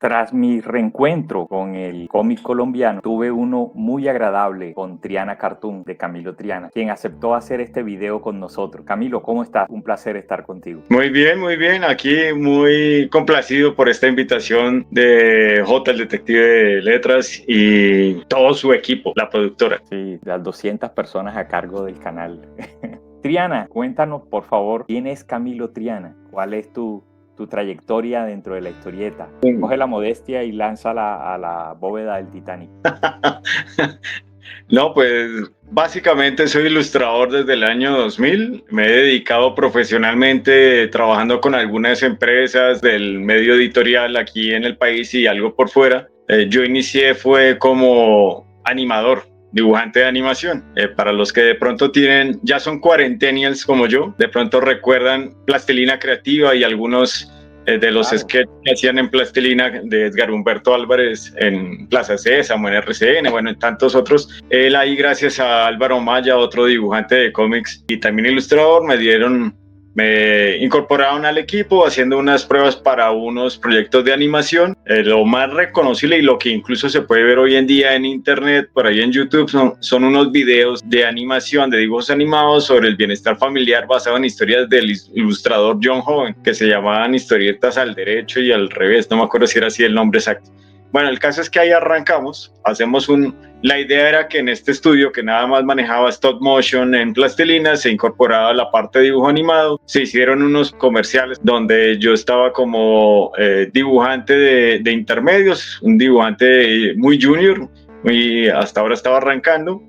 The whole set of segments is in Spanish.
Tras mi reencuentro con el cómic colombiano, tuve uno muy agradable con Triana Cartoon de Camilo Triana, quien aceptó hacer este video con nosotros. Camilo, ¿cómo estás? Un placer estar contigo. Muy bien, muy bien. Aquí muy complacido por esta invitación de J, el detective de letras, y todo su equipo, la productora. Sí, las 200 personas a cargo del canal. Triana, cuéntanos por favor, ¿quién es Camilo Triana? ¿Cuál es tu trayectoria dentro de la historieta? Coge la modestia y lánzala a la bóveda del Titanic. No, pues básicamente soy ilustrador desde el año 2000. Me he dedicado profesionalmente trabajando con algunas empresas del medio editorial aquí en el país y algo por fuera. Yo inicié fue como animador, dibujante de animación. Para los que de pronto ya son cuarentennials como yo, de pronto recuerdan Plastilina Creativa y algunos de los Claro. sketches que hacían en Plastilina de Edgar Humberto Álvarez en Plaza Sésamo, en RCN, bueno, en tantos otros. Él ahí, gracias a Álvaro Maya, otro dibujante de cómics y también ilustrador, me incorporaron al equipo haciendo unas pruebas para unos proyectos de animación. Lo más reconocible y lo que incluso se puede ver hoy en día en internet, por ahí en YouTube, son unos videos de animación, de dibujos animados sobre el bienestar familiar basado en historias del ilustrador John Hoven, que se llamaban historietas al derecho y al revés, no me acuerdo si era así el nombre exacto. Bueno, el caso es que ahí arrancamos, la idea era que en este estudio que nada más manejaba stop motion en plastilina, se incorporaba la parte de dibujo animado, se hicieron unos comerciales donde yo estaba como dibujante de intermedios, un dibujante muy junior, hasta ahora estaba arrancando.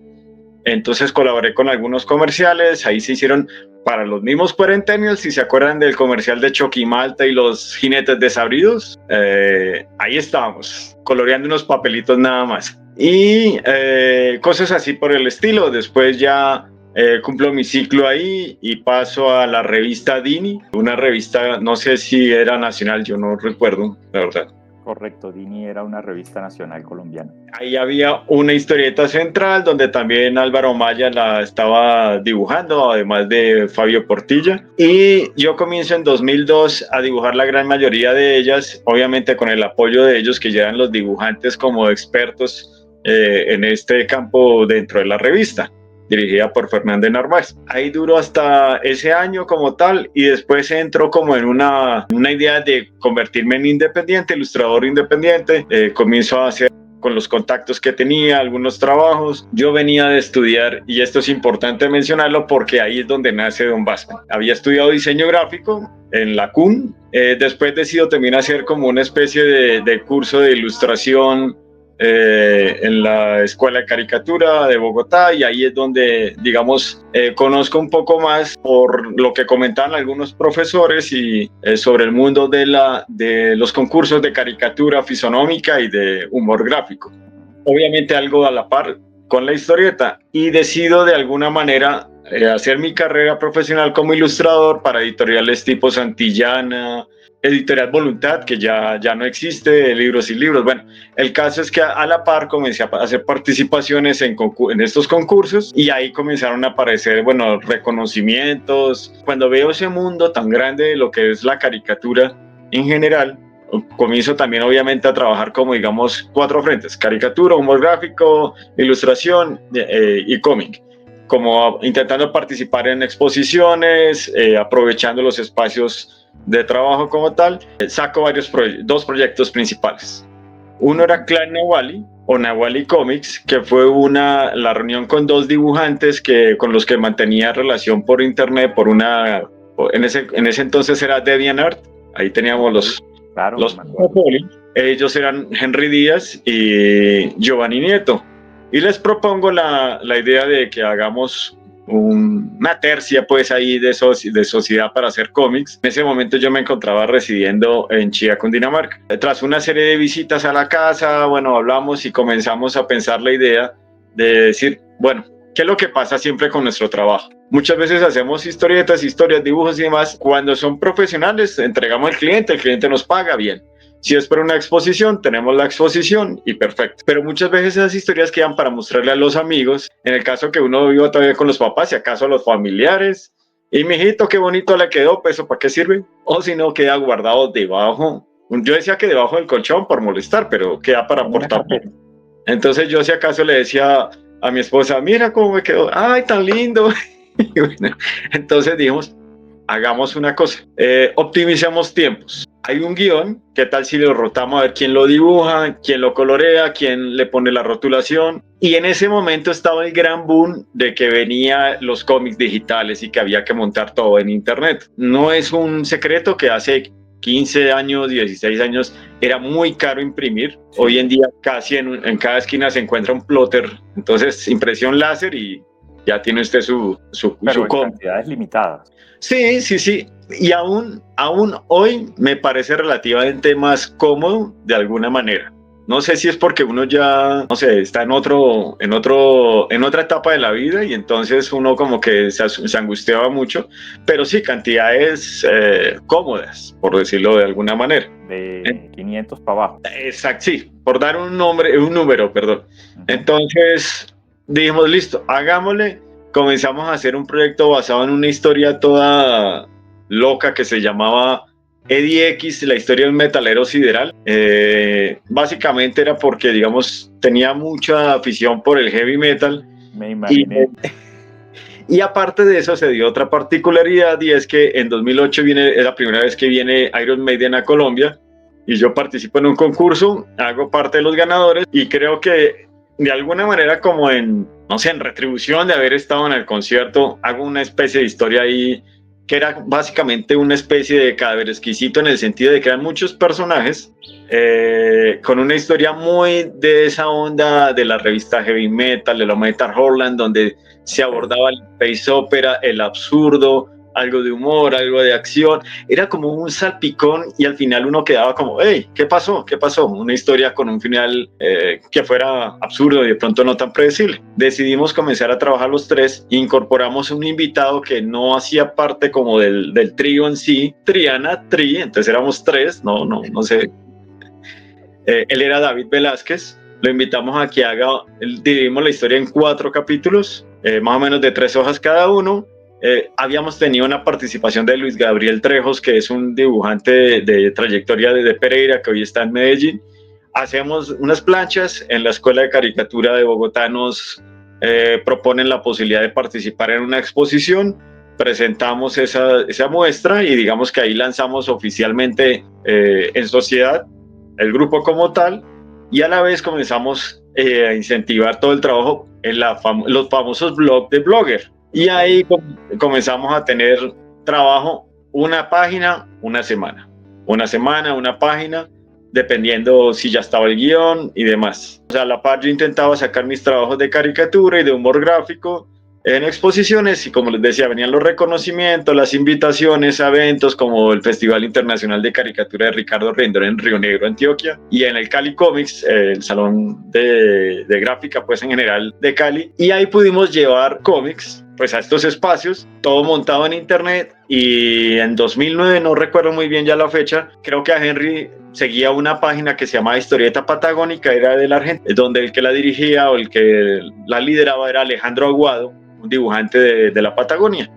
Entonces colaboré con algunos comerciales, ahí se hicieron para los mismos cuarentennials, si se acuerdan del comercial de Choquimalta y los jinetes desabridos, ahí estábamos, coloreando unos papelitos nada más. Y cosas así por el estilo. Después ya cumplo mi ciclo ahí y paso a la revista Dini, una revista, no sé si era nacional, yo no recuerdo, la verdad. Correcto, Dini era una revista nacional colombiana. Ahí había una historieta central donde también Álvaro Maya la estaba dibujando, además de Fabio Portilla. Y yo comienzo en 2002 a dibujar la gran mayoría de ellas, obviamente con el apoyo de ellos, que ya eran los dibujantes como expertos en este campo dentro de la revista, dirigida por Fernández Narváez. Ahí duró hasta ese año como tal, y después entró como en una idea de convertirme en independiente, ilustrador independiente. Comienzo a hacer con los contactos que tenía, algunos trabajos. Yo venía de estudiar, y esto es importante mencionarlo porque ahí es donde nace Don Batman. Había estudiado diseño gráfico en la CUN, después decido también hacer como una especie de curso de ilustración en la Escuela de Caricatura de Bogotá, y ahí es donde, digamos, conozco un poco más por lo que comentaban algunos profesores y sobre el mundo de los concursos de caricatura fisonómica y de humor gráfico. Obviamente algo a la par con la historieta, y decido de alguna manera hacer mi carrera profesional como ilustrador para editoriales tipo Santillana, Editorial Voluntad, que ya no existe, Libros y Libros. Bueno, el caso es que a la par comencé a hacer participaciones en estos concursos, y ahí comenzaron a aparecer, bueno, reconocimientos. Cuando veo ese mundo tan grande de lo que es la caricatura en general, comienzo también obviamente a trabajar como, digamos, 4 frentes: caricatura, humor gráfico, ilustración y cómic, como intentando participar en exposiciones, aprovechando los espacios de trabajo como tal. Saco dos proyectos principales. Uno era Clan Nahuali, o Nahuali Comics, que fue la reunión con 2 dibujantes con los que mantenía relación por internet, en ese entonces era DeviantArt. Ahí teníamos los ellos eran Henry Díaz y Giovanni Nieto, y les propongo la idea de que hagamos una tercia pues ahí de sociedad para hacer cómics. En ese momento yo me encontraba residiendo en Chía, Cundinamarca. Tras una serie de visitas a la casa, bueno, hablamos y comenzamos a pensar la idea de decir, bueno, ¿qué es lo que pasa siempre con nuestro trabajo? Muchas veces hacemos historietas, historias, dibujos y demás. Cuando son profesionales, entregamos al cliente, el cliente nos paga bien. Si es para una exposición, tenemos la exposición y perfecto. Pero muchas veces esas historias quedan para mostrarle a los amigos, en el caso que uno viva todavía con los papás, si acaso a los familiares. Y mijito, qué bonito le quedó, pues, ¿para qué sirve? O si no, queda guardado debajo Yo decía que debajo del colchón por molestar, pero queda para En una portar. carpeta. Entonces yo si acaso le decía a mi esposa, mira cómo me quedó, ay, tan lindo. Y bueno, entonces dijimos, hagamos una cosa, optimicemos tiempos. Hay un guión, ¿qué tal si lo rotamos a ver quién lo dibuja, quién lo colorea, quién le pone la rotulación? Y en ese momento estaba el gran boom de que venían los cómics digitales y que había que montar todo en internet. No es un secreto que hace 15 años, 16 años, era muy caro imprimir. Sí. Hoy en día casi en cada esquina se encuentra un plotter. Entonces, impresión láser y ya tiene usted su Pero en cómic. cantidades limitadas. Sí, sí, sí. Y aún hoy me parece relativamente más cómodo de alguna manera. No sé si es porque uno ya, no sé, está en otra etapa de la vida y entonces uno como que se angustiaba mucho, pero sí, cantidades cómodas, por decirlo de alguna manera. De 500 para abajo. Exacto, sí, por dar un número, perdón. Entonces dijimos, listo, hagámosle. Comenzamos a hacer un proyecto basado en una historia toda loca que se llamaba Eddie X, la historia de un metalero sideral. Básicamente era porque, digamos, tenía mucha afición por el heavy metal. Me imaginé. Y aparte de eso se dio otra particularidad y es que en 2008 es la primera vez que viene Iron Maiden a Colombia y yo participo en un concurso, hago parte de los ganadores y creo que de alguna manera como no sé, en retribución de haber estado en el concierto, hago una especie de historia ahí que era básicamente una especie de cadáver exquisito en el sentido de que eran muchos personajes con una historia muy de esa onda de la revista Heavy Metal, de la Metal Horland, donde se abordaba el space opera, el absurdo, algo de humor, algo de acción. Era como un salpicón y al final uno quedaba como, hey, ¿qué pasó? ¿Qué pasó? Una historia con un final que fuera absurdo y de pronto no tan predecible. Decidimos comenzar a trabajar los tres, incorporamos un invitado que no hacía parte como del trío en sí, Triana, entonces éramos tres, no sé. Él era David Velázquez, lo invitamos a que dividimos la historia en 4 capítulos, más o menos de 3 hojas cada uno. Habíamos tenido una participación de Luis Gabriel Trejos, que es un dibujante de trayectoria de Pereira, que hoy está en Medellín. Hacemos unas planchas, en la Escuela de Caricatura de Bogotá nos proponen la posibilidad de participar en una exposición, presentamos esa muestra y digamos que ahí lanzamos oficialmente en sociedad el grupo como tal, y a la vez comenzamos a incentivar todo el trabajo en los famosos blogs de Blogger. Y ahí comenzamos a tener trabajo una página, una semana, una página, dependiendo si ya estaba el guión y demás. O sea, a la par yo intentaba sacar mis trabajos de caricatura y de humor gráfico en exposiciones y como les decía, venían los reconocimientos, las invitaciones a eventos como el Festival Internacional de Caricatura de Ricardo Rendón en Río Negro, Antioquia, y en el Cali Comics, el salón de gráfica pues en general de Cali, y ahí pudimos llevar cómics pues a estos espacios, todo montado en internet. Y en 2009, no recuerdo muy bien ya la fecha, creo que a Henry seguía una página que se llamaba Historieta Patagónica, era de la Argentina, donde el que la dirigía o el que la lideraba era Alejandro Aguado, un dibujante de la Patagonia.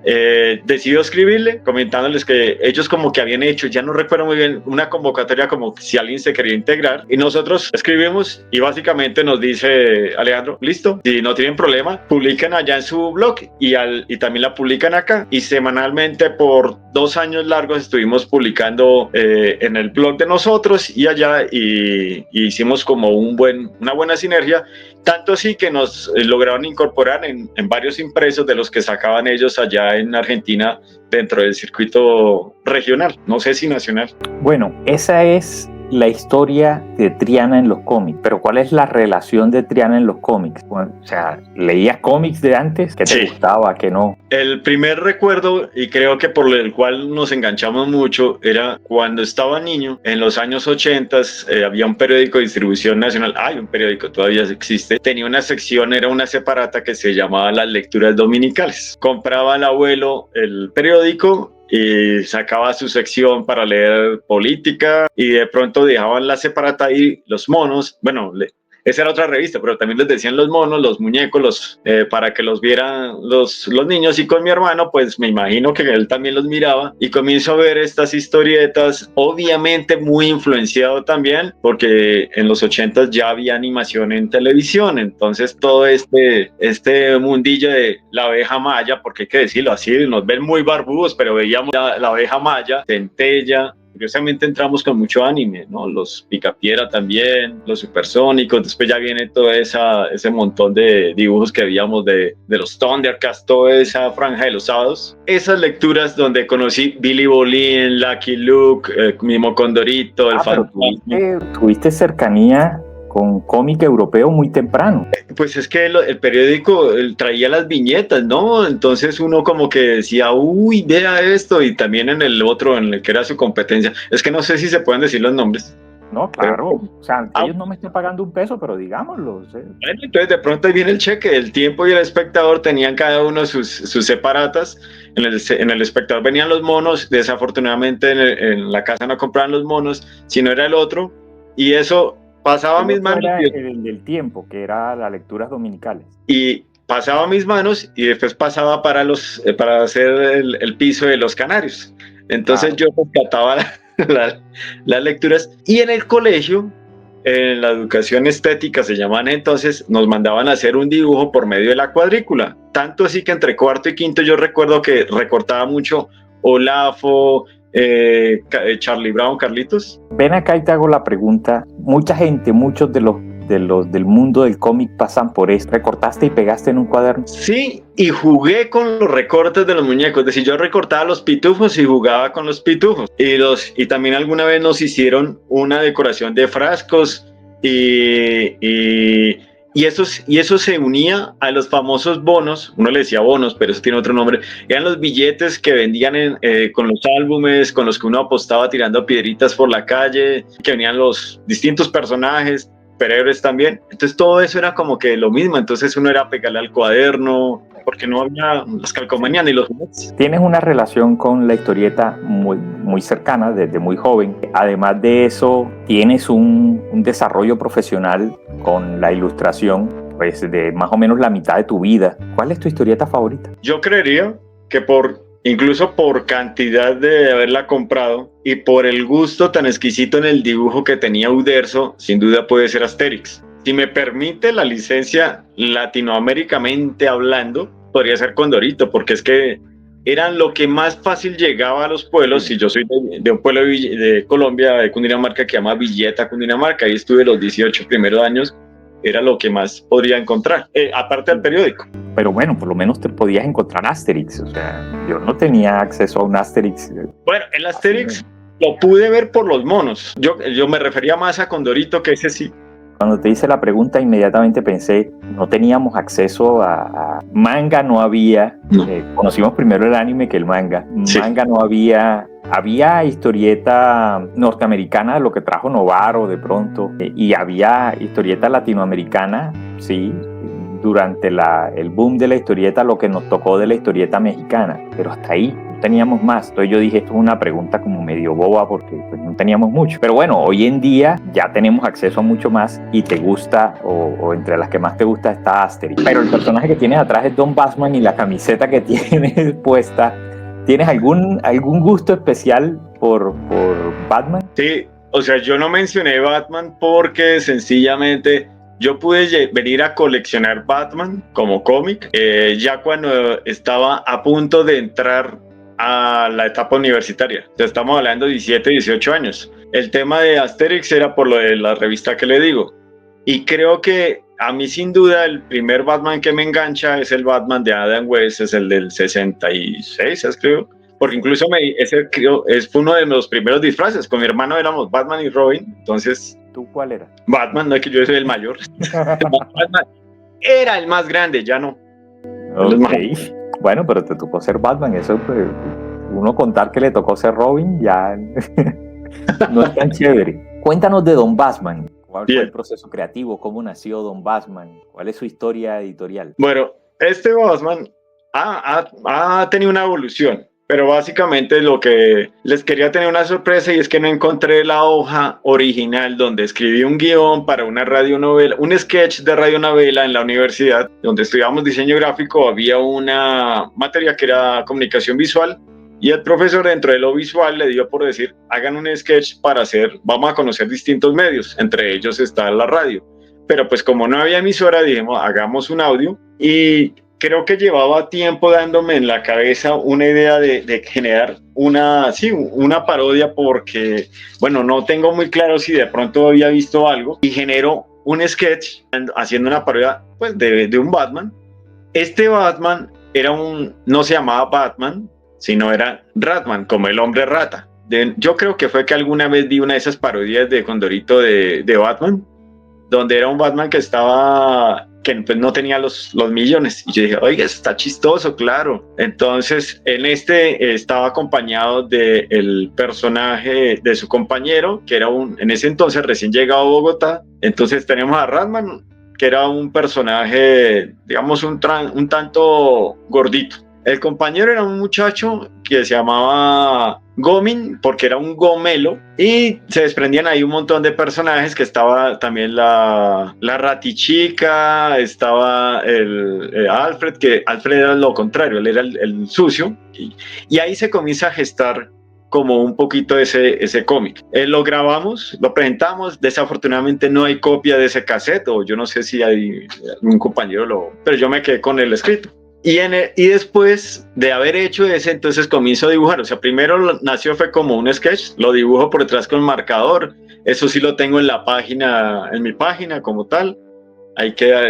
Decidió escribirle comentándoles que ellos como que habían hecho, ya no recuerdo muy bien, una convocatoria como si alguien se quería integrar, y nosotros escribimos y básicamente nos dice Alejandro, listo, si no tienen problema, publiquen allá en su blog y también la publican acá, y semanalmente por 2 años largos estuvimos publicando en el blog de nosotros y allá, y hicimos como una buena sinergia, tanto así que nos lograron incorporar en varios impresos de los que sacaban ellos allá en Argentina dentro del circuito regional, no sé si nacional. Bueno, esa es la historia de Triana en los cómics, pero ¿cuál es la relación de Triana en los cómics? O sea, ¿leías cómics de antes? ¿Qué te gustaba, qué no? El primer recuerdo, y creo que por el cual nos enganchamos mucho, era cuando estaba niño, en los años 80, había un periódico de distribución nacional, hay un periódico, todavía existe, tenía una sección, era una separata que se llamaba Las Lecturas Dominicales. Compraba el abuelo el periódico y sacaba su sección para leer política y de pronto dejaban la separata ahí, los monos, bueno, esa era otra revista, pero también les decían los monos, los muñecos, para que los vieran los niños, y con mi hermano, pues me imagino que él también los miraba, y comienzo a ver estas historietas, obviamente muy influenciado también, porque en los 80 ya había animación en televisión, entonces todo este mundillo de la abeja maya, porque hay que decirlo así, nos ven muy barbudos, pero veíamos la abeja maya, Centella. Curiosamente entramos con mucho anime, ¿no? Los Picapiedra también, los Supersónicos, después ya viene todo ese montón de dibujos que veíamos de los Thundercats, toda esa franja de los sábados. Esas lecturas donde conocí Billy Bolín, Lucky Luke, mismo Condorito, el Fantasma. Tuviste cercanía con cómic europeo muy temprano. Pues es que el periódico traía las viñetas, ¿no? Entonces uno como que decía, uy, vea esto, y también en el otro, en el que era su competencia. Es que no sé si se pueden decir los nombres. No, claro. O sea, ellos no me están pagando un peso, pero digámoslo. ¿Sí? Bueno, entonces de pronto ahí viene el cheque. El Tiempo y el Espectador tenían cada uno sus separatas. En el Espectador venían los monos. Desafortunadamente en la casa no compraban los monos, sino era el otro. Y eso pasaba a mis manos. Era el del Tiempo, que era las lecturas dominicales. Y pasaba a mis manos y después pasaba para hacer el piso de los canarios. Entonces yo rescataba las lecturas, y en el colegio, en la educación estética se llaman, entonces nos mandaban a hacer un dibujo por medio de la cuadrícula. Tanto así que entre cuarto y quinto yo recuerdo que recortaba mucho Olafo, Charlie Brown, Carlitos. Ven acá y te hago la pregunta. Mucha gente, muchos de los del mundo del cómic pasan por esto. ¿Recortaste y pegaste en un cuaderno? Sí, y jugué con los recortes de los muñecos. Es decir, yo recortaba los pitufos y jugaba con los pitufos. Y también alguna vez nos hicieron una decoración de frascos y eso se unía a los famosos bonos. Uno le decía bonos, pero eso tiene otro nombre. Eran los billetes que vendían con los álbumes, con los que uno apostaba tirando piedritas por la calle, que venían los distintos personajes, superhéroes también. Entonces todo eso era como que lo mismo. Entonces uno era pegarle al cuaderno, porque no había las calcomanías ni los juguetes. Tienes una relación con la historieta muy cercana desde muy joven. Además de eso, tienes un desarrollo profesional con la ilustración, pues de más o menos la mitad de tu vida. ¿Cuál es tu historieta favorita? Yo creería que incluso por cantidad de haberla comprado y por el gusto tan exquisito en el dibujo que tenía Uderzo, sin duda puede ser Asterix. Si me permite la licencia, latinoamericamente hablando, podría ser Condorito, porque es que eran lo que más fácil llegaba a los pueblos. Y yo soy de un pueblo de Colombia, de Cundinamarca, que se llama Villeta, Cundinamarca. Ahí estuve los 18 primeros años. Era lo que más podría encontrar, aparte del periódico. Pero bueno, por lo menos te podías encontrar Asterix. O sea, yo no tenía acceso a un Asterix. Bueno, el Asterix lo pude ver por los monos. Yo me refería más a Condorito, que ese sí. Cuando te hice la pregunta, inmediatamente pensé, no teníamos acceso a manga, no había. No. Conocimos primero el anime que el manga. Sí. Manga no había. Había historieta norteamericana, lo que trajo Novaro de pronto, y había historieta latinoamericana, sí, durante el boom de la historieta, lo que nos tocó de la historieta mexicana, pero hasta ahí no teníamos más. Entonces yo dije, esto es una pregunta como medio boba porque pues, no teníamos mucho. Pero bueno, hoy en día ya tenemos acceso a mucho más y te gusta, o entre las que más te gusta está Asterix. Pero el personaje que tienes atrás es Don Bassman y la camiseta que tienes puesta. ¿Tienes algún gusto especial por Batman? Sí, o sea, yo no mencioné Batman porque sencillamente yo pude venir a coleccionar Batman como cómic ya cuando estaba a punto de entrar a la etapa universitaria. O sea, estamos hablando de 17, 18 años. El tema de Asterix era por lo de la revista que le digo. Y creo que a mí sin duda el primer Batman que me engancha es el Batman de Adam West, es el del 66, creo. Porque incluso ese fue uno de los primeros disfraces. Con mi hermano éramos Batman y Robin, entonces... ¿Tú cuál eras? Batman, no es que yo soy el mayor. Batman era el más grande, ya no. Okay. Bueno, pero te tocó ser Batman, eso pues, uno contar que le tocó ser Robin ya no es tan chévere. Cuéntanos de Don Bassman. ¿Cuál fue el proceso creativo? ¿Cómo nació Don Bassman? ¿Cuál es su historia editorial? Bueno, este Bassman ha tenido una evolución, pero básicamente lo que les quería tener una sorpresa y es que no encontré la hoja original donde escribí un guión para una radionovela, un sketch de radionovela en la universidad donde estudiábamos diseño gráfico. Había una materia que era comunicación visual y el profesor dentro de lo visual le dio por decir, hagan un sketch para hacer, vamos a conocer distintos medios, entre ellos está la radio. Pero pues como no había emisora, dijimos, hagamos un audio, y creo que llevaba tiempo dándome en la cabeza una idea de generar una parodia, porque, bueno, no tengo muy claro si de pronto había visto algo, y genero un sketch haciendo una parodia pues, de un Batman. Este Batman no se llamaba Batman, sino era Ratman, como el hombre rata. Yo creo que fue que alguna vez vi una de esas parodias de Condorito de Batman, donde era un Batman que pues no tenía los millones. Y yo dije, oiga, está chistoso, claro. Entonces, en este estaba acompañado del personaje de su compañero, que era en ese entonces recién llegado a Bogotá. Entonces tenemos a Ratman, que era un personaje, digamos, un tanto gordito. El compañero era un muchacho que se llamaba Gomin, porque era un gomelo, y se desprendían ahí un montón de personajes, que estaba también la ratichica, estaba Alfred, que Alfred era lo contrario, él era el sucio, y ahí se comienza a gestar como un poquito ese cómic. Lo grabamos, lo presentamos, desafortunadamente no hay copia de ese cassette, o yo no sé si hay un compañero pero yo me quedé con el escrito. Y después de haber hecho ese, entonces comienzo a dibujar. O sea, primero fue como un sketch, lo dibujo por detrás con marcador. Eso sí lo tengo en mi página como tal. Ahí queda,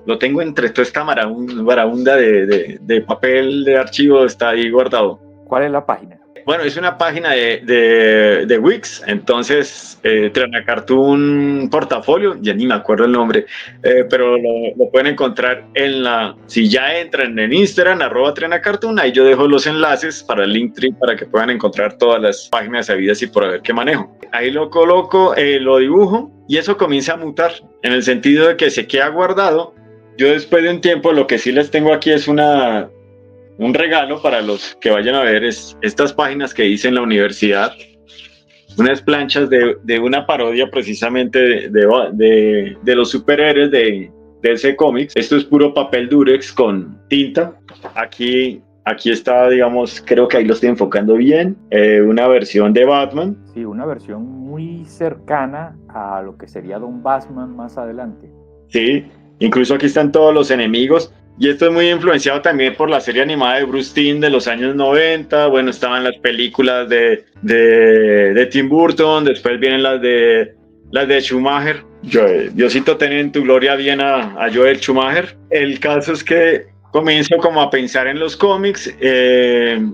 lo tengo entre toda esta marabunda de papel de archivo, está ahí guardado. ¿Cuál es la página? Bueno, es una página de Wix, entonces Triana Cartoon Portafolio, ya ni me acuerdo el nombre, pero lo pueden encontrar si ya entran en Instagram, @Triana Cartoon, ahí yo dejo los enlaces para el Linktree para que puedan encontrar todas las páginas habidas y por haber que manejo. Ahí lo coloco, lo dibujo, y eso comienza a mutar, en el sentido de que se queda guardado. Yo después de un tiempo, lo que sí les tengo aquí es un regalo para los que vayan a ver estas páginas que hice en la universidad, unas planchas de una parodia precisamente de los superhéroes de ese cómic. Esto es puro papel Durex con tinta. Aquí está, digamos, creo que ahí lo estoy enfocando bien, una versión de Batman. Sí, una versión muy cercana a lo que sería Don Batman más adelante. Sí, incluso aquí están todos los enemigos. Y esto es muy influenciado también por la serie animada de Bruce Timm de los años 90. Bueno, estaban las películas de Tim Burton, después vienen las de Schumacher. Diosito, ten en tu gloria bien a Joel Schumacher. El caso es que comienzo como a pensar en los cómics,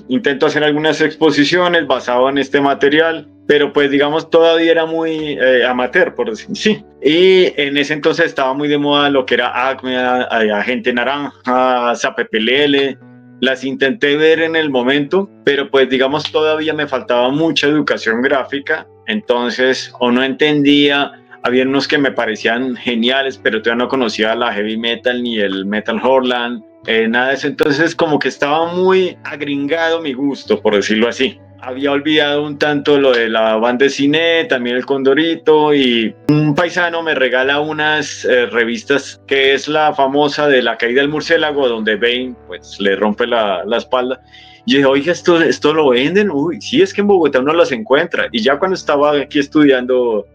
intento hacer algunas exposiciones basado en este material, pero pues digamos todavía era muy amateur, por decir sí. Y en ese entonces estaba muy de moda lo que era Acme, Agente Naranja, Zapepelele. Las intenté ver en el momento, pero pues digamos todavía me faltaba mucha educación gráfica, entonces o no entendía. Había unos que me parecían geniales, pero todavía no conocía la heavy metal ni el metal Horland, nada de eso. Entonces como que estaba muy agringado mi gusto, por decirlo así. Había olvidado un tanto lo de la banda de cine, también el Condorito, y un paisano me regala unas revistas, que es la famosa de La caída del murciélago, donde Bane pues le rompe la espalda. Y yo dije, oiga, esto lo venden. Uy, sí, es que en Bogotá uno los encuentra. Y ya cuando estaba aquí estudiando,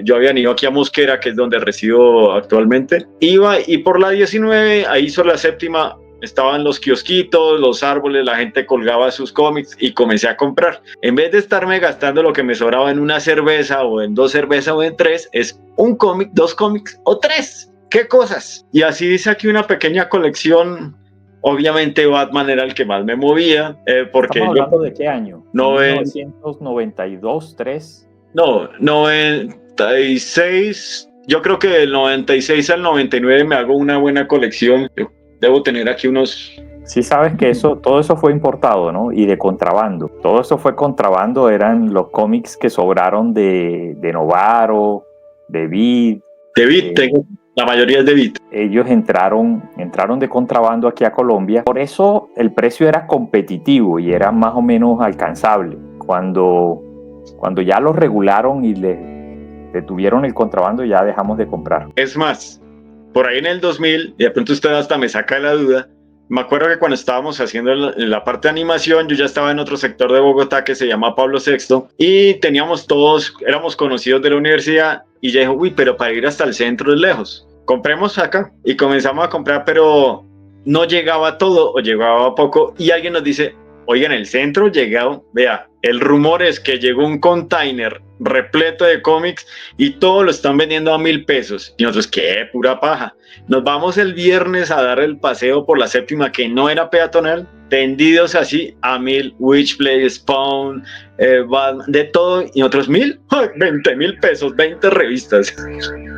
yo había ido aquí a Mosquera, que es donde resido actualmente. Iba, y por la 19, ahí sobre la séptima, estaban los kiosquitos, los árboles, la gente colgaba sus cómics, y comencé a comprar. En vez de estarme gastando lo que me sobraba en una cerveza, o en 2 cervezas, o en 3, es un cómic, 2 cómics, o 3. ¿Qué cosas? Y así dice aquí una pequeña colección. Obviamente Batman era el que más me movía, porque ¿Estamos hablando de qué año? 1992, 3. No, 96. Yo creo que del 96 al 99 me hago una buena colección. Debo tener aquí unos... Sí, sabes que todo eso fue importado, ¿no? Y de contrabando. Todo eso fue contrabando, eran los cómics que sobraron de Novaro, de Vid. De Vid, tengo La mayoría es de Vita. Ellos entraron de contrabando aquí a Colombia, por eso el precio era competitivo y era más o menos alcanzable. Cuando ya los regularon y le detuvieron el contrabando, ya dejamos de comprar. Es más, por ahí en el 2000, y de pronto usted hasta me saca de la duda, me acuerdo que cuando estábamos haciendo la parte de animación, yo ya estaba en otro sector de Bogotá que se llama Pablo VI y teníamos todos, éramos conocidos de la universidad y ya dijo, uy, pero para ir hasta el centro es lejos. Compremos acá y comenzamos a comprar, pero no llegaba todo o llegaba poco y alguien nos dice, oiga, en el centro llegado, vea, el rumor es que llegó un container repleto de cómics y todo lo están vendiendo a 1.000 pesos. Y nosotros, qué pura paja. Nos vamos el viernes a dar el paseo por la séptima, que no era peatonal, tendidos así a 1.000, Witchblade, Spawn, de todo, y otros 1.000, 20.000 pesos, 20 revistas.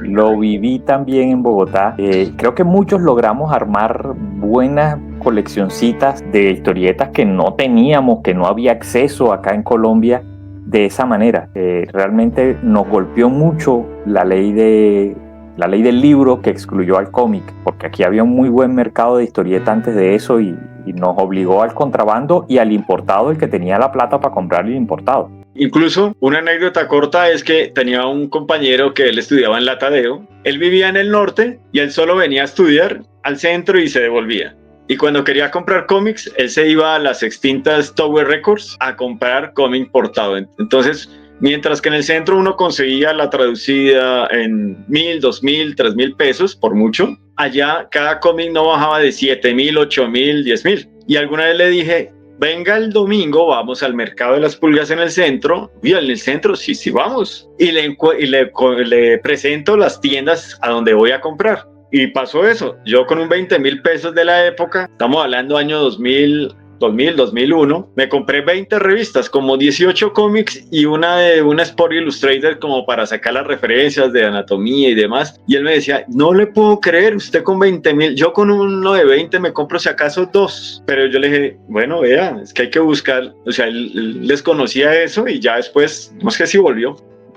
Lo viví también en Bogotá. Creo que muchos logramos armar buenas coleccioncitas de historietas que no teníamos, que no había acceso acá en Colombia de esa manera. Realmente nos golpeó mucho la ley del libro que excluyó al cómic, porque aquí había un muy buen mercado de historietas antes de eso y nos obligó al contrabando y al importado, el que tenía la plata para comprar el importado. Incluso una anécdota corta es que tenía un compañero que él estudiaba en la Tadeo. Él vivía en el norte y él solo venía a estudiar al centro y se devolvía. Y cuando quería comprar cómics, él se iba a las extintas Tower Records a comprar cómic importado. Entonces, mientras que en el centro uno conseguía la traducida en 1.000, 2.000, 3.000 pesos por mucho, allá cada cómic no bajaba de 7.000, 8.000, 10.000. Y alguna vez le dije, venga el domingo, vamos al mercado de las pulgas en el centro. Y en el centro, sí, vamos. Y le presento las tiendas a donde voy a comprar. Y pasó eso. Yo con un 20.000 pesos de la época, estamos hablando año 2000, 2001, me compré 20 revistas, como 18 cómics y una de una Sport Illustrated como para sacar las referencias de anatomía y demás. Y él me decía, no le puedo creer, usted con 20.000, yo con uno de 20 me compro si acaso 2. Pero yo le dije, bueno, vea, es que hay que buscar, o sea, él desconocía eso y ya después, no sé si volvió.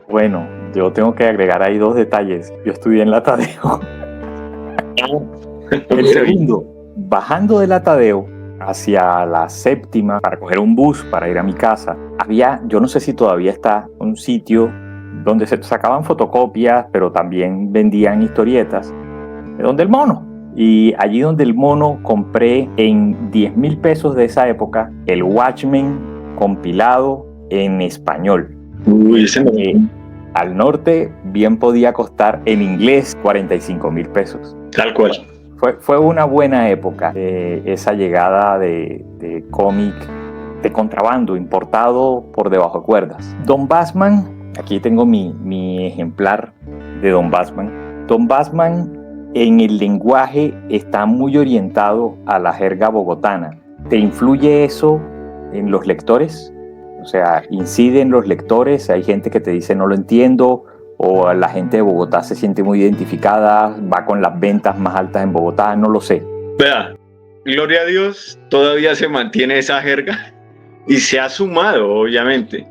Bueno, yo tengo que agregar ahí 2 detalles. Yo estudié en la Tadeo. El segundo, bajando de la Tadeo hacia la séptima para coger un bus para ir a mi casa, había, yo no sé si todavía está, un sitio donde se sacaban fotocopias, pero también vendían historietas, de donde el mono. Y allí donde el mono compré en 10.000 pesos de esa época el Watchmen compilado en español. Uy, ese al norte bien podía costar en inglés 45.000 pesos. Tal cual. Fue una buena época esa llegada de cómic de contrabando importado por debajo de cuerdas. Don Bassman, aquí tengo mi ejemplar de Don Bassman. Don Bassman en el lenguaje está muy orientado a la jerga bogotana. ¿Te influye eso en los lectores? O sea, ¿incide en los lectores? Hay gente que te dice no lo entiendo, o la gente de Bogotá se siente muy identificada, va con las ventas más altas en Bogotá, no lo sé. Vea, gloria a Dios, todavía se mantiene esa jerga y se ha sumado, obviamente.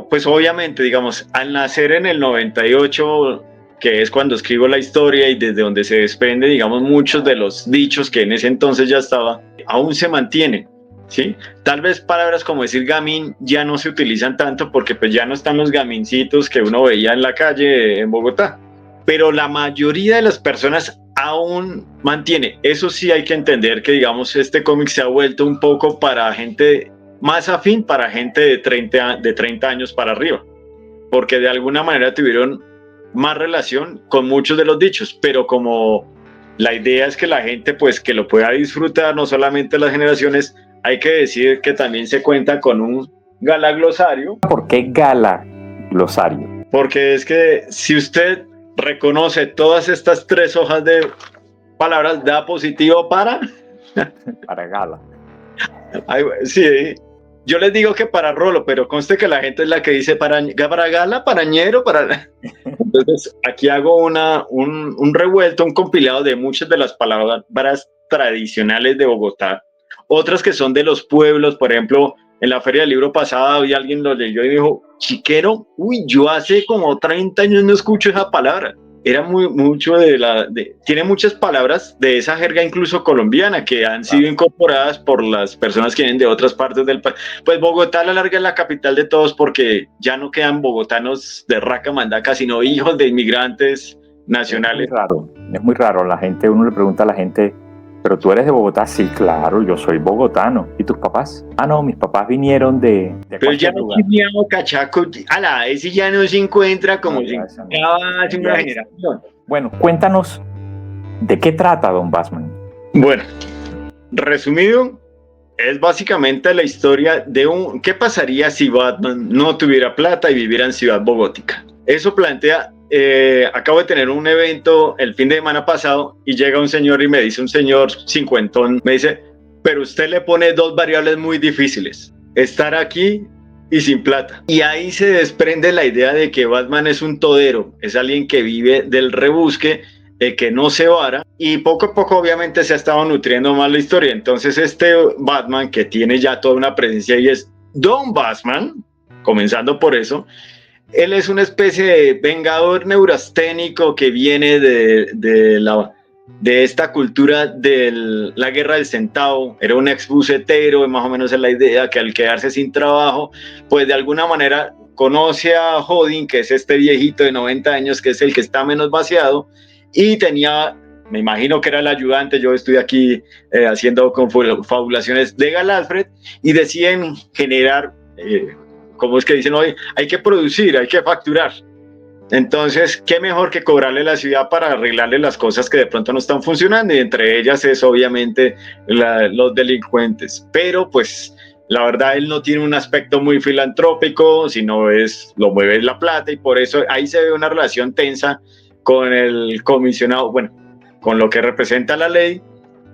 Pues obviamente, digamos, al nacer en el 98, que es cuando escribo la historia y desde donde se desprende, digamos, muchos de los dichos que en ese entonces ya estaba, aún se mantienen. ¿Sí? Tal vez palabras como decir gamín ya no se utilizan tanto porque pues ya no están los gamincitos que uno veía en la calle en Bogotá, pero la mayoría de las personas aún mantiene. Eso sí hay que entender que digamos este cómic se ha vuelto un poco para gente más afín, para gente de 30 años para arriba, porque de alguna manera tuvieron más relación con muchos de los dichos, pero como la idea es que la gente pues que lo pueda disfrutar, no solamente las generaciones. Hay que decir que también se cuenta con un gala glosario. ¿Por qué gala glosario? Porque es que si usted reconoce todas estas 3 hojas de palabras, da positivo para... Para gala. Ay, sí, yo les digo que para rolo, pero conste que la gente es la que dice para gala, para ñero, para... Entonces aquí hago un revuelto, un compilado de muchas de las palabras tradicionales de Bogotá. Otras que son de los pueblos, por ejemplo, en la Feria del Libro pasada y alguien lo leyó y dijo, chiquero, uy, yo hace como 30 años no escucho esa palabra. Era mucho tiene muchas palabras de esa jerga incluso colombiana que han sido incorporadas por las personas que vienen de otras partes del país. Pues Bogotá a la larga es la capital de todos porque ya no quedan bogotanos de raca mandaca, sino hijos de inmigrantes nacionales. Es muy raro, la gente, uno le pregunta a la gente, ¿pero tú eres de Bogotá? Sí, claro, yo soy bogotano. ¿Y tus papás? Ah, no, mis papás vinieron de pero ya no vivíamos cachaco, ese ya no se encuentra como si hace una generación. Bueno, cuéntanos, ¿de qué trata Don Bassman? Bueno, resumido, es básicamente la historia de ¿qué pasaría si Batman no tuviera plata y viviera en Ciudad Bogótica? Eso plantea, acabo de tener un evento el fin de semana pasado y llega un señor y me dice, un señor cincuentón, me dice, pero usted le pone dos variables muy difíciles, estar aquí y sin plata. Y ahí se desprende la idea de que Batman es un todero, es alguien que vive del rebusque, que no se vara, y poco a poco obviamente se ha estado nutriendo más la historia. Entonces este Batman, que tiene ya toda una presencia y es Don Bassman, comenzando por eso, él es una especie de vengador neurasténico que viene de esta cultura de la guerra del centavo. Era un exbucetero, más o menos es la idea, que al quedarse sin trabajo, pues de alguna manera conoce a Hodin, que es este viejito de 90 años, que es el que está menos vaciado, y tenía, me imagino que era el ayudante, yo estoy aquí haciendo confabulaciones de Galadfred, y deciden generar, como es que dicen hoy, hay que producir, hay que facturar. Entonces, ¿qué mejor que cobrarle a la ciudad para arreglarle las cosas que de pronto no están funcionando? Y entre ellas es obviamente los delincuentes. Pero pues la verdad él no tiene un aspecto muy filantrópico, sino lo mueve la plata, y por eso ahí se ve una relación tensa con el comisionado, bueno, con lo que representa la ley,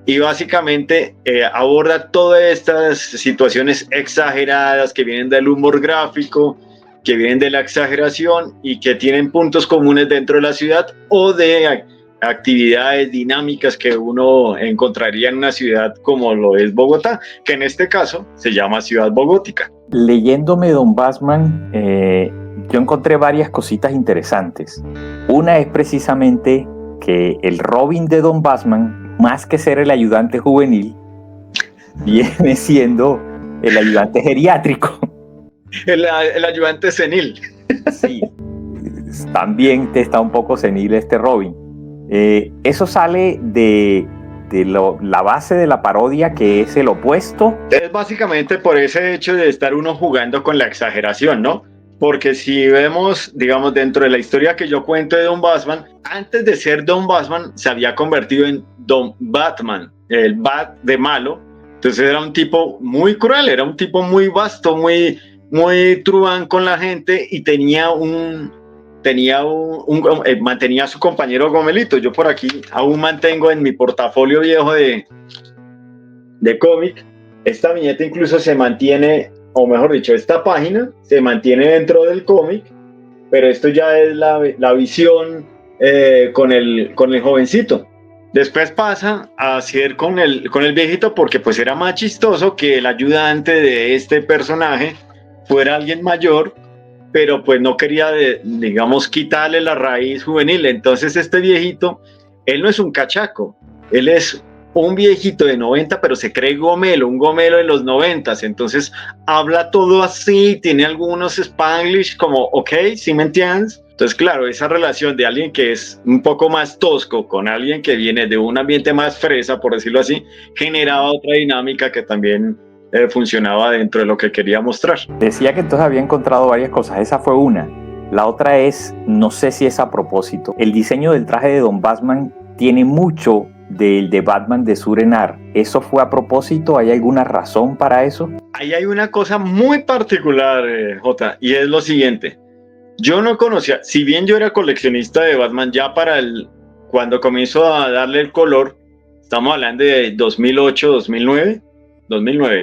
y básicamente aborda todas estas situaciones exageradas que vienen del humor gráfico, que vienen de la exageración y que tienen puntos comunes dentro de la ciudad o de actividades dinámicas que uno encontraría en una ciudad como lo es Bogotá, que en este caso se llama Ciudad Bogótica. Leyéndome Don Bassman, yo encontré varias cositas interesantes. Una es precisamente que el Robin de Don Bassman, más que ser el ayudante juvenil, viene siendo el ayudante geriátrico. El ayudante senil. Sí, también está un poco senil este Robin. Eso sale de la base de la parodia, que es el opuesto. Es básicamente por ese hecho de estar uno jugando con la exageración, ¿no? Porque si vemos, digamos, dentro de la historia que yo cuento de Don Bassman, antes de ser Don Bassman se había convertido en Don Batman, el Bat de malo. Entonces era un tipo muy cruel, era un tipo muy vasto, muy truán con la gente, y mantenía a su compañero Gomelito. Yo por aquí aún mantengo en mi portafolio viejo de cómic, esta viñeta incluso se mantiene, o mejor dicho, esta página se mantiene dentro del cómic, pero esto ya es la visión con el jovencito. Después pasa a ser con el viejito, porque pues era más chistoso que el ayudante de este personaje fuera alguien mayor, pero pues no quería, digamos, quitarle la raíz juvenil. Entonces este viejito, él no es un cachaco, él es un viejito de 90, pero se cree Gomelo, un Gomelo de los 90. Entonces habla todo así, tiene algunos spanglish como, ok, ¿sí me entiendes? Entonces, claro, esa relación de alguien que es un poco más tosco con alguien que viene de un ambiente más fresa, por decirlo así, generaba otra dinámica que también funcionaba dentro de lo que quería mostrar. Decía que entonces había encontrado varias cosas. Esa fue una. La otra es, no sé si es a propósito, el diseño del traje de Don Bassman tiene mucho del de Batman de Surenar. ¿Eso fue a propósito? ¿Hay alguna razón para eso? Ahí hay una cosa muy particular, Jota, y es lo siguiente. Yo no conocía, si bien yo era coleccionista de Batman, ya cuando comenzó a darle el color, estamos hablando de 2008, 2009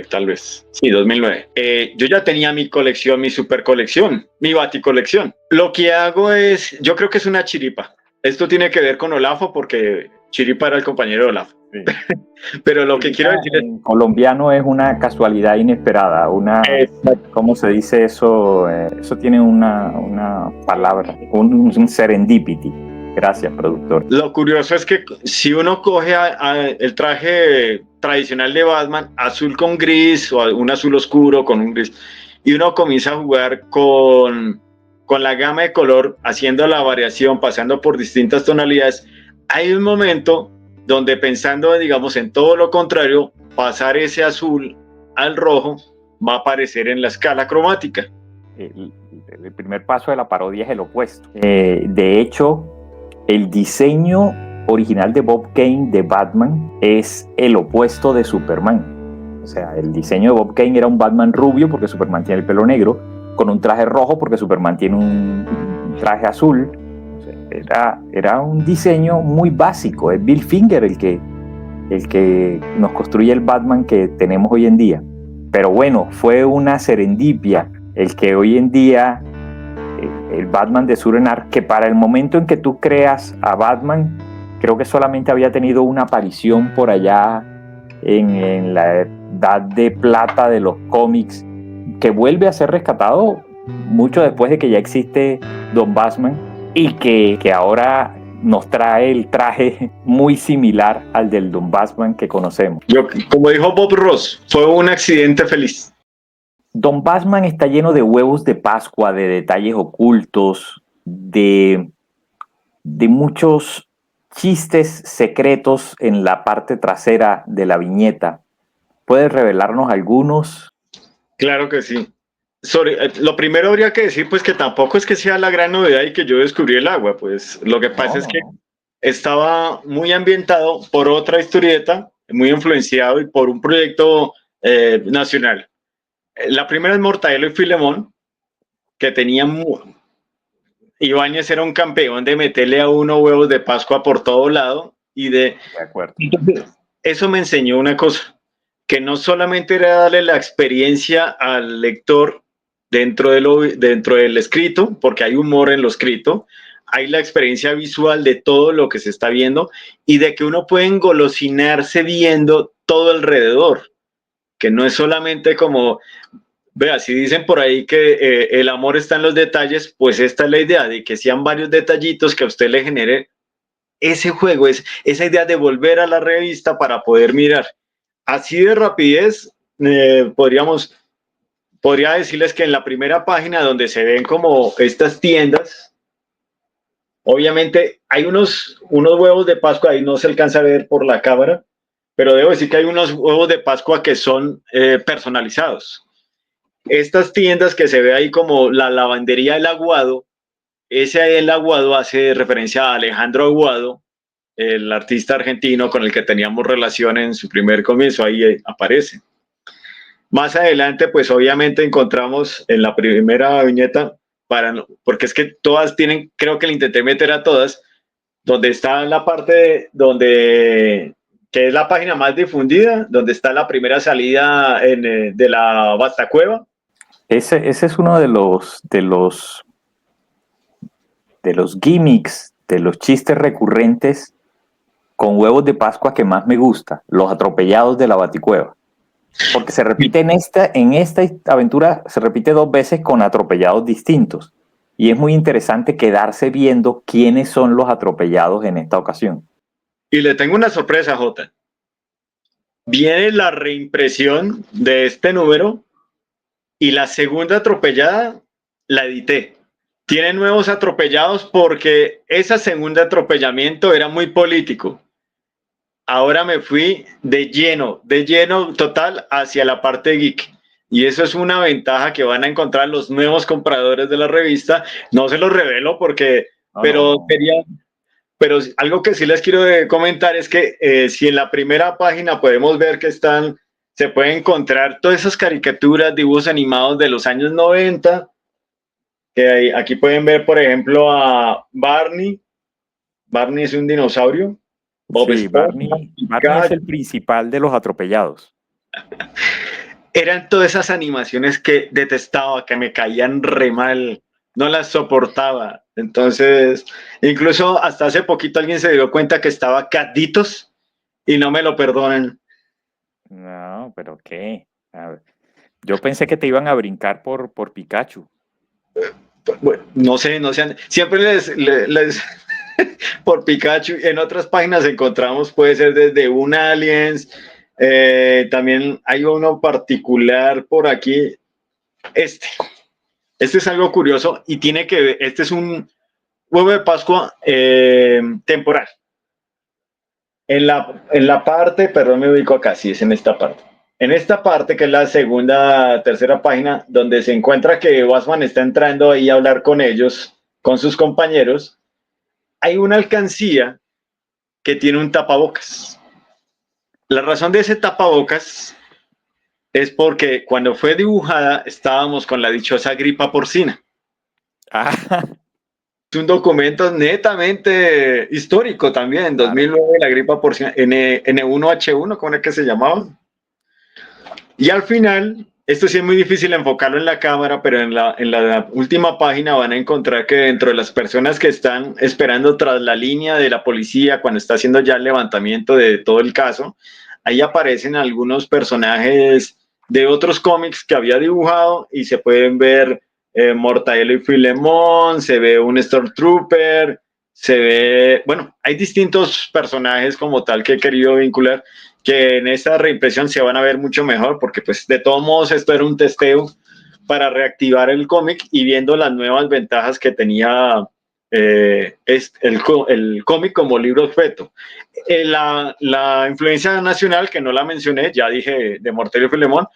tal vez, sí, 2009. Yo ya tenía mi colección, mi super colección, mi baticolección. Lo que hago es, yo creo que es una chiripa. Esto tiene que ver con Olafo, porque Chiripa era el compañero de Olafo. Sí. Pero lo que quiero decir es... En colombiano es una casualidad inesperada, ¿cómo se dice eso? Eso tiene una palabra, un serendipity. Gracias, productor. Lo curioso es que si uno coge el traje tradicional de Batman, azul con gris, o un azul oscuro con un gris, y uno comienza a jugar con la gama de color, haciendo la variación, pasando por distintas tonalidades, hay un momento donde pensando, digamos, en todo lo contrario, pasar ese azul al rojo va a aparecer en la escala cromática. El primer paso de la parodia es el opuesto. De hecho, el diseño original de Bob Kane de Batman es el opuesto de Superman. O sea, el diseño de Bob Kane era un Batman rubio porque Superman tiene el pelo negro, con un traje rojo porque Superman tiene un traje azul. O sea, era un diseño muy básico. Es Bill Finger el que nos construye el Batman que tenemos hoy en día. Pero bueno, fue una serendipia el que hoy en día el Batman de Surenar, que para el momento en que tú creas a Batman, creo que solamente había tenido una aparición por allá en la edad de plata de los cómics, que vuelve a ser rescatado mucho después de que ya existe Don Batman y que ahora nos trae el traje muy similar al del Don Batman que conocemos. Como dijo Bob Ross, fue un accidente feliz. Don Batman está lleno de huevos de Pascua, de detalles ocultos, de muchos chistes secretos en la parte trasera de la viñeta. ¿Puedes revelarnos algunos? Claro que sí. Lo primero habría que decir pues que tampoco es que sea la gran novedad y que yo descubrí el agua, pues lo que pasa es que estaba muy ambientado por otra historieta, muy influenciado y por un proyecto nacional. La primera es Mortadelo y Filemón, que tenía... Ibáñez era un campeón de meterle a uno huevos de Pascua por todo lado y de acuerdo. Eso me enseñó una cosa, que no solamente era darle la experiencia al lector dentro del escrito, porque hay humor en lo escrito, hay la experiencia visual de todo lo que se está viendo y de que uno puede engolosinarse viendo todo alrededor, que no es solamente como, vea, si dicen por ahí que el amor está en los detalles, pues esta es la idea de que sean varios detallitos que a usted le genere ese juego, esa idea de volver a la revista para poder mirar. Así de rapidez, podría decirles que en la primera página donde se ven como estas tiendas, obviamente hay unos huevos de Pascua, ahí no se alcanza a ver por la cámara, pero debo decir que hay unos huevos de Pascua que son personalizados. Estas tiendas que se ve ahí como la lavandería del Aguado, ese El Aguado hace referencia a Alejandro Aguado, el artista argentino con el que teníamos relación en su primer comienzo, ahí aparece. Más adelante, pues obviamente encontramos en la primera viñeta, porque es que todas tienen, creo que le intenté meter a todas, donde está la parte que es la página más difundida, donde está la primera salida de la Bastacueva. Ese es uno de los gimmicks, de los chistes recurrentes con huevos de Pascua que más me gusta, los atropellados de la Baticueva. Porque se repite en esta aventura, se repite 2 veces con atropellados distintos. Y es muy interesante quedarse viendo quiénes son los atropellados en esta ocasión. Y le tengo una sorpresa, Jota. Viene la reimpresión de este número y la segunda atropellada la edité. Tiene nuevos atropellados porque ese segundo atropellamiento era muy político. Ahora me fui de lleno total hacia la parte geek. Y eso es una ventaja que van a encontrar los nuevos compradores de la revista. No se los revelo porque, pero algo que sí les quiero comentar es que si en la primera página podemos ver que se pueden encontrar todas esas caricaturas, dibujos animados de los años 90, que aquí pueden ver, por ejemplo, a Barney. Barney es un dinosaurio. Bob sí, Barney es el principal de los atropellados. Eran todas esas animaciones que detestaba, que me caían re mal, no las soportaba. Entonces, incluso hasta hace poquito alguien se dio cuenta que estaba Caditos, y no me lo perdonan. No, pero ¿qué? A ver, yo pensé que te iban a brincar por Pikachu. Bueno, no sé, siempre les por Pikachu, en otras páginas encontramos, puede ser desde un Aliens, también hay uno particular por aquí, este, este es algo curioso y tiene que ver, este es un huevo de Pascua temporal. En la parte, perdón, me ubico acá, sí, es en esta parte. En esta parte, que es la segunda, tercera página, donde se encuentra que Batman está entrando ahí a hablar con ellos, con sus compañeros, hay una alcancía que tiene un tapabocas. La razón de ese tapabocas es porque cuando fue dibujada estábamos con la dichosa gripa porcina. Ah, Es un documento netamente histórico también, en claro. 2009, la gripa porcina, N1H1, ¿cómo era que se llamaba? Y al final, esto sí es muy difícil enfocarlo en la cámara, pero en la última página van a encontrar que dentro de las personas que están esperando tras la línea de la policía, cuando está haciendo ya el levantamiento de todo el caso, ahí aparecen algunos personajes de otros cómics que había dibujado y se pueden ver Mortadelo y Filemón, se ve un Stormtrooper, se ve, bueno, hay distintos personajes como tal que he querido vincular que en esta reimpresión se van a ver mucho mejor, porque pues de todos modos esto era un testeo para reactivar el cómic y viendo las nuevas ventajas que tenía el cómic como libro objeto. La influencia nacional, que no la mencioné, ya dije de Mortadelo y Filemón,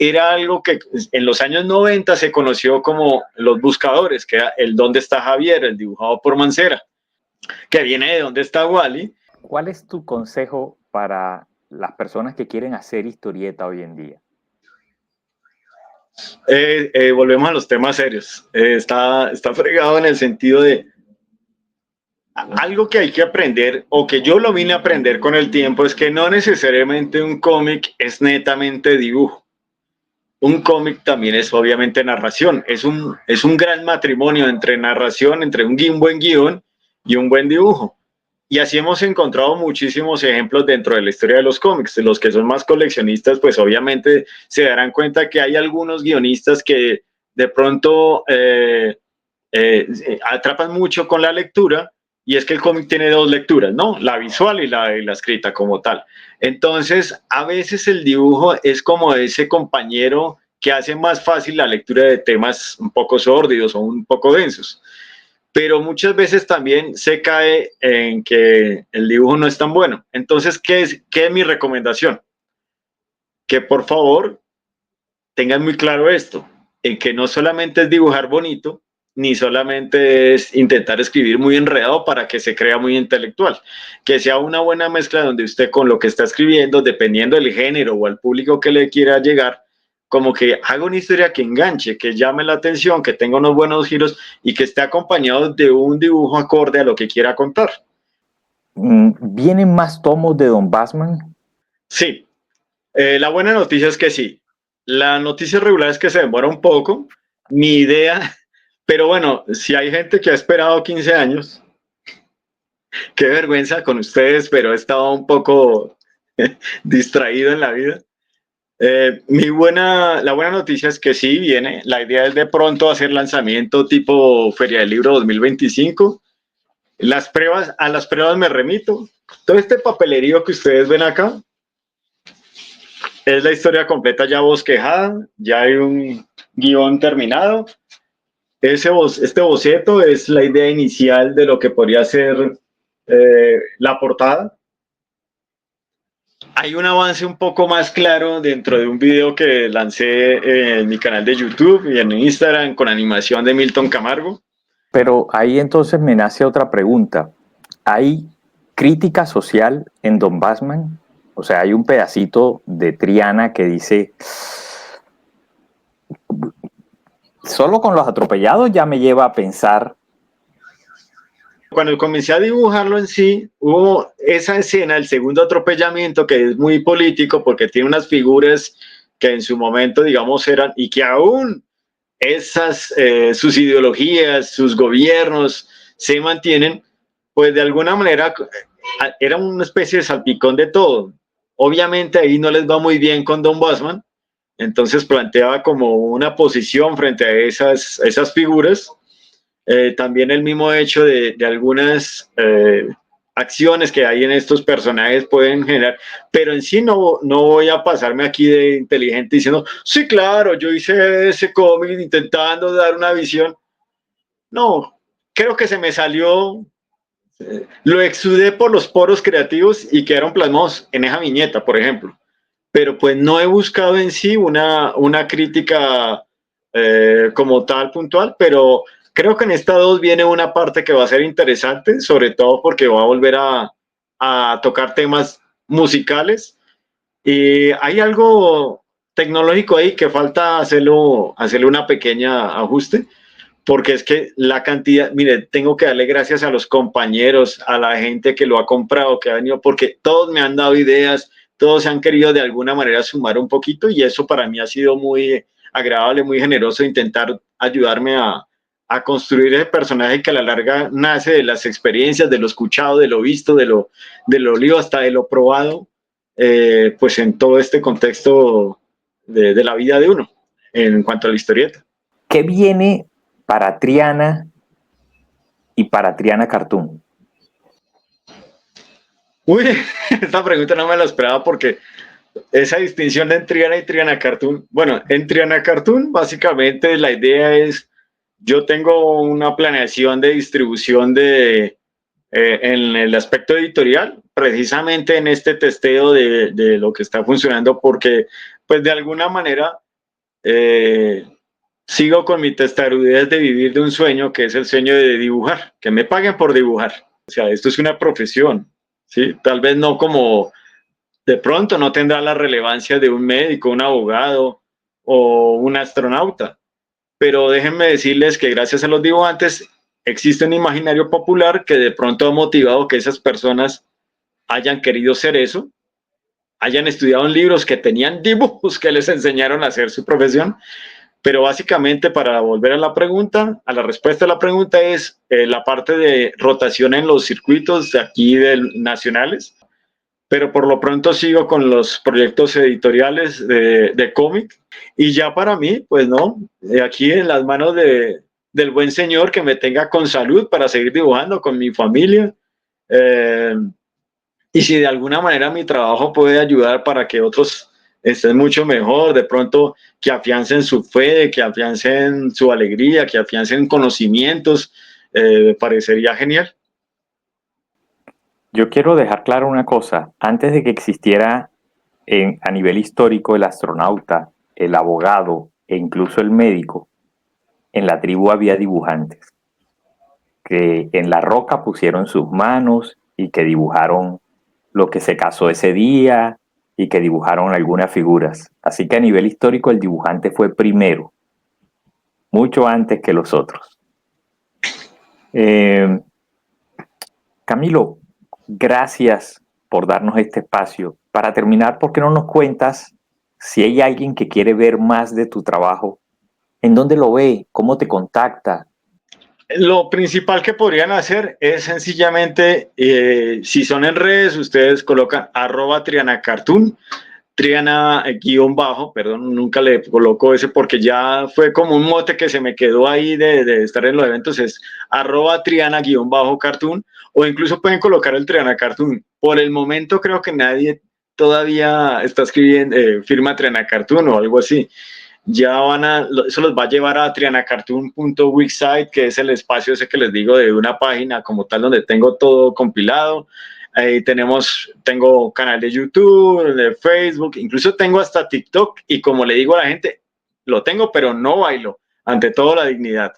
era algo que en los años 90 se conoció como Los Buscadores, que era el ¿Dónde está Javier?, el dibujado por Mancera, que viene de ¿Dónde está Wally? ¿Cuál es tu consejo para las personas que quieren hacer historieta hoy en día? Volvemos a los temas serios. Está fregado en el sentido de algo que hay que aprender, o que yo lo vine a aprender con el tiempo, es que no necesariamente un cómic es netamente dibujo. Un cómic también es obviamente narración. Es un gran matrimonio entre narración, entre un buen guión y un buen dibujo. Y así hemos encontrado muchísimos ejemplos dentro de la historia de los cómics. Los que son más coleccionistas, pues obviamente se darán cuenta que hay algunos guionistas que de pronto atrapan mucho con la lectura, y es que el cómic tiene dos lecturas, ¿no? La visual y la escrita como tal. Entonces, a veces el dibujo es como ese compañero que hace más fácil la lectura de temas un poco sórdidos o un poco densos, pero muchas veces también se cae en que el dibujo no es tan bueno. Entonces, ¿qué es mi recomendación? Que por favor tengan muy claro esto, en que no solamente es dibujar bonito, ni solamente es intentar escribir muy enredado para que se crea muy intelectual, que sea una buena mezcla donde usted con lo que está escribiendo, dependiendo del género o al público que le quiera llegar, como que haga una historia que enganche, que llame la atención, que tenga unos buenos giros y que esté acompañado de un dibujo acorde a lo que quiera contar. ¿Vienen más tomos de Don Bassman? Sí, la buena noticia es que sí. La noticia regular es que se demora un poco. Mi idea, pero bueno, si hay gente que ha esperado 15 años, qué vergüenza con ustedes, pero he estado un poco distraído en la vida. La buena noticia es que sí viene. La idea es de pronto hacer lanzamiento tipo Feria del Libro 2025. A las pruebas me remito. Todo este papelerío que ustedes ven acá es la historia completa ya bosquejada, ya hay un guión terminado. Este boceto es la idea inicial de lo que podría ser la portada. Hay un avance un poco más claro dentro de un video que lancé en mi canal de YouTube y en Instagram con animación de Milton Camargo. Pero ahí entonces me nace otra pregunta. ¿Hay crítica social en Don Bassman? O sea, hay un pedacito de Triana que dice, solo con los atropellados ya me lleva a pensar. Cuando comencé a dibujarlo en sí, hubo esa escena, el segundo atropellamiento, que es muy político porque tiene unas figuras que en su momento, digamos, eran, y que aún sus ideologías, sus gobiernos se mantienen, pues de alguna manera era una especie de salpicón de todo. Obviamente ahí no les va muy bien con Don Bassman, entonces planteaba como una posición frente a esas figuras. También el mismo hecho de algunas acciones que hay en estos personajes pueden generar, pero en sí no voy a pasarme aquí de inteligente diciendo, sí, claro, yo hice ese cómic intentando dar una visión. No, creo que se me salió, lo exudé por los poros creativos y quedaron plasmados en esa viñeta, por ejemplo. Pero pues no he buscado en sí una crítica como tal puntual, pero creo que en esta dos viene una parte que va a ser interesante, sobre todo porque va a volver a tocar temas musicales. Y hay algo tecnológico ahí que falta hacerle una pequeña ajuste, porque es que la cantidad, mire, tengo que darle gracias a los compañeros, a la gente que lo ha comprado, que ha venido, porque todos me han dado ideas, todos se han querido de alguna manera sumar un poquito y eso para mí ha sido muy agradable, muy generoso intentar ayudarme a construir ese personaje que a la larga nace de las experiencias, de lo escuchado, de lo visto, de lo olido hasta de lo probado, pues en todo este contexto de la vida de uno en cuanto a la historieta. ¿Qué viene para Triana y para Triana Cartoon? Uy, esta pregunta no me la esperaba porque esa distinción de Triana y Triana Cartoon, bueno, en Triana Cartoon básicamente la idea es, yo tengo una planeación de distribución en el aspecto editorial, precisamente en este testeo de lo que está funcionando, porque pues de alguna manera eh, sigo con mi testarudez de vivir de un sueño, que es el sueño de dibujar, que me paguen por dibujar. O sea, esto es una profesión, ¿sí? Tal vez no como, de pronto no tendrá la relevancia de un médico, un abogado o un astronauta, pero déjenme decirles que gracias a los dibujantes existe un imaginario popular que de pronto ha motivado que esas personas hayan querido ser eso, hayan estudiado en libros que tenían dibujos que les enseñaron a hacer su profesión. Pero básicamente, para volver a la pregunta, a la respuesta a la pregunta es la parte de rotación en los circuitos de aquí nacionales, pero por lo pronto sigo con los proyectos editoriales de cómic y ya para mí, pues no, aquí en las manos del buen señor que me tenga con salud para seguir dibujando con mi familia. Eh, y si de alguna manera mi trabajo puede ayudar para que otros estén mucho mejor, de pronto que afiancen su fe, que afiancen su alegría, que afiancen conocimientos, parecería genial. Yo quiero dejar claro una cosa. Antes de que existiera a nivel histórico el astronauta, el abogado e incluso el médico, en la tribu había dibujantes que en la roca pusieron sus manos y que dibujaron lo que se casó ese día y que dibujaron algunas figuras. Así que a nivel histórico el dibujante fue primero, mucho antes que los otros. Eh, Camilo, gracias por darnos este espacio. Para terminar, ¿por qué no nos cuentas si hay alguien que quiere ver más de tu trabajo? ¿En dónde lo ve? ¿Cómo te contacta? Lo principal que podrían hacer es sencillamente, si son en redes, ustedes colocan @trianacartoon, Triana guión bajo, perdón, nunca le coloco ese porque ya fue como un mote que se me quedó ahí de estar en los eventos, es @Triana guión bajo cartoon, o incluso pueden colocar el Triana Cartoon. Por el momento creo que nadie todavía está escribiendo, firma Triana Cartoon o algo así. Ya eso los va a llevar a trianacartoon.wixsite, que es el espacio ese que les digo de una página como tal donde tengo todo compilado. Ahí tengo canal de YouTube, de Facebook, incluso tengo hasta TikTok y como le digo a la gente, lo tengo pero no bailo, ante todo la dignidad.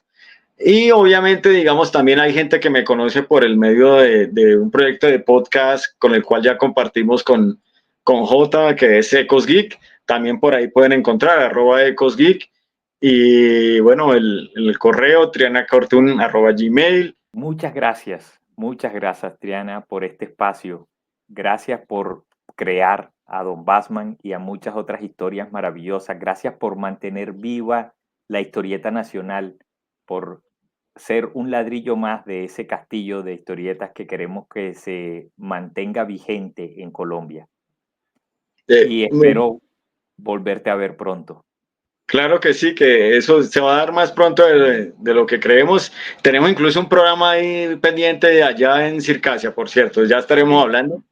Y obviamente, digamos, también hay gente que me conoce por el medio de un proyecto de podcast con el cual ya compartimos con J, que es Ecos Geek. También por ahí pueden encontrar @EcosGeek. Y bueno, el correo trianacartoon@gmail. Muchas gracias, Triana, por este espacio. Gracias por crear a Don Bassman y a muchas otras historias maravillosas. Gracias por mantener viva la historieta nacional, por ser un ladrillo más de ese castillo de historietas que queremos que se mantenga vigente en Colombia. Y espero volverte a ver pronto. Claro que sí, que eso se va a dar más pronto de lo que creemos. Tenemos incluso un programa ahí pendiente de allá en Circasia, por cierto, ya estaremos Sí. hablando.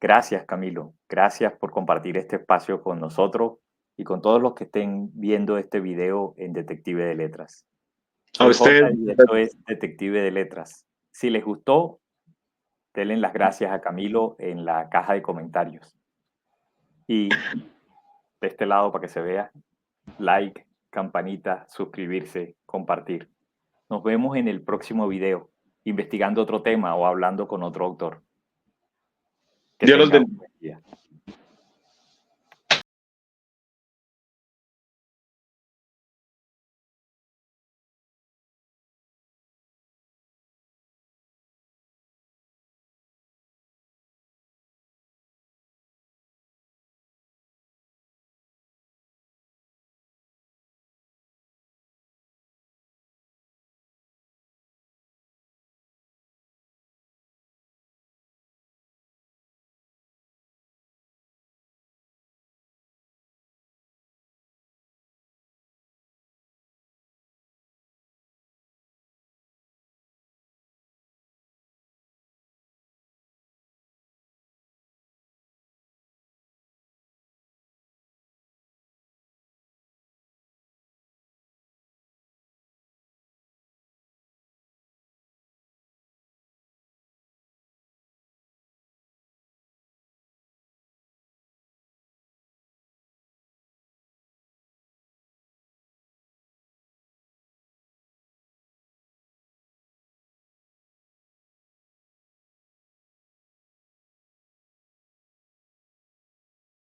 Gracias, Camilo. Gracias por compartir este espacio con nosotros y con todos los que estén viendo este video en Detective de Letras. A Soy usted, J y esto es Detective de Letras. Si les gustó, denle las gracias a Camilo en la caja de comentarios. Y de este lado, para que se vea, like, campanita, suscribirse, compartir. Nos vemos en el próximo video, investigando otro tema o hablando con otro autor. Que Dios los tengan un bendiga. buen día.